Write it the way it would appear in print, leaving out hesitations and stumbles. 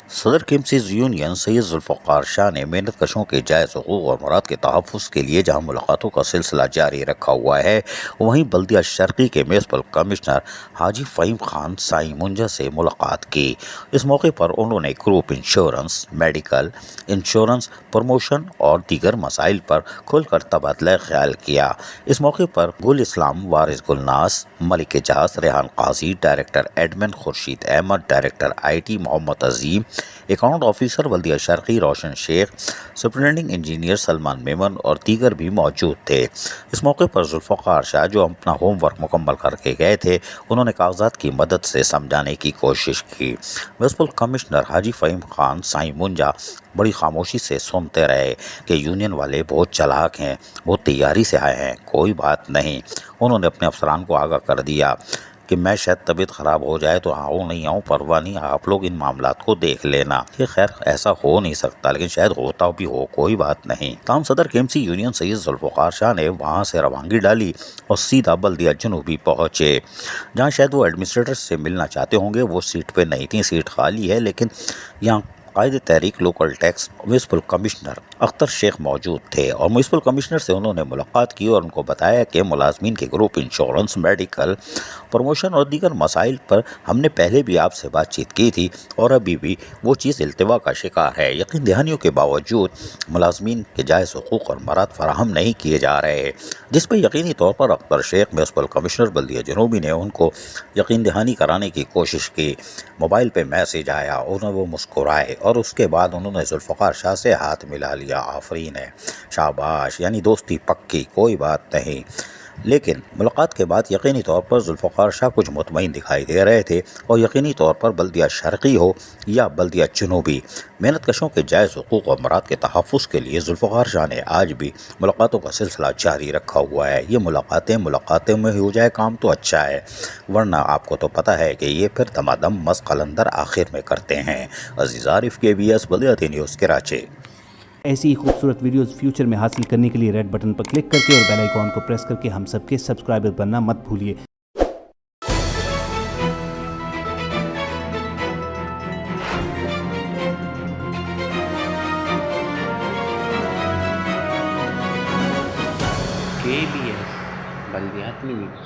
صدر کیمسیز یونین سید ذوالفقار شاہ نے محنت کشوں کے جائز حقوق اور مراد کے تحفظ کے لیے جہاں ملاقاتوں کا سلسلہ جاری رکھا ہوا ہے، وہیں بلدیہ شرقی کے میونسپل کمشنر حاجی فہیم خان سائیں منجا سے ملاقات کی۔ اس موقع پر انہوں نے group insurance, medical insurance, promotion اور دیگر مسائل پر کھل کر تبادلہ خیال کیا۔ اس موقع پر گل اسلام وارث گلناس، ملک Ijaz Rehan Qazi, director admin Khurshid Ahmed, director I T Muhammad Azeem, account officer بلدیہ شرقی روشن شیخ، سپرنٹینڈنگ انجینئر سلمان میمن اور دیگر بھی موجود تھے۔ اس موقع پر ذوالفقار شاہ جو اپنا ہوم ورک مکمل کر کے گئے تھے، انہوں نے کاغذات کی مدد سے سمجھانے کی کوشش کی۔ میونسپل کمشنر حاجی فہیم خان سائیں منجا بڑی خاموشی سے سنتے رہے کہ یونین والے بہت چالاک ہیں، بہت تیاری سے آئے ہیں، کوئی بات نہیں۔ انہوں نے اپنے افسران کو آگاہ کر دیا کہ میں شاید طبیعت خراب ہو جائے تو آؤں نہیں آؤں پرواہ نہیں، آپ لوگ ان معاملات کو دیکھ لینا۔ یہ خیر ایسا ہو نہیں سکتا، لیکن شاید ہوتا بھی ہو، کوئی بات نہیں۔ تاہم صدر کیمسی یونین سید ذوالفقار شاہ نے وہاں سے روانگی ڈالی اور سیدھا بلدیہ جنوبی پہنچے، جہاں شاید وہ ایڈمنسٹریٹر سے ملنا چاہتے ہوں گے۔ وہ سیٹ پہ نہیں تھی، سیٹ خالی ہے، لیکن یہاں قائد تحریک local tax municipal commissioner Akhtar Sheikh موجود تھے اور میونسپل کمشنر سے انہوں نے ملاقات کی اور ان کو بتایا کہ ملازمین کے گروپ انشورنس، میڈیکل، پروموشن اور دیگر مسائل پر ہم نے پہلے بھی آپ سے بات چیت کی تھی اور ابھی بھی وہ چیز التوا کا شکار ہے۔ یقین دہانیوں کے باوجود ملازمین کے جائز حقوق اور مراد فراہم نہیں کیے جا رہے، جس پہ یقینی طور پر اختر شیخ میونسپل کمشنر بلدیہ جنوبی نے ان کو یقین دہانی کرانے کی کوشش کی۔ موبائل پہ میسج آیا، انہوں وہ مسکرائے اور اس کے بعد انہوں نے ذوالفقار شاہ سے ہاتھ ملا لیا۔ آفرین ہے، شاباش، یعنی دوستی پکی، کوئی بات نہیں۔ لیکن ملاقات کے بعد یقینی طور پر ذوالفقار شاہ کچھ مطمئن دکھائی دے رہے تھے، اور یقینی طور پر بلدیہ شرقی ہو یا بلدیہ جنوبی، محنت کشوں کے جائز حقوق اور مراد کے تحفظ کے لیے ذوالفقار شاہ نے آج بھی ملاقاتوں کا سلسلہ جاری رکھا ہوا ہے۔ یہ ملاقاتیں میں ہو جائے کام تو اچھا ہے، ورنہ آپ کو تو پتہ ہے کہ یہ پھر دمادم مس قلندر آخر میں کرتے ہیں۔ عزیز عارف، KBS بلدیاتی نیوز کراچی۔ ایسی ہی خوبصورت ویڈیوز فیوچر میں حاصل کرنے کے لیے ریڈ بٹن پر کلک کر کے اور بیل آئیکن کو پریس کر کے ہم سب کے سبسکرائبر بننا مت بھولیے۔ KBS بلدیاتی نیوز۔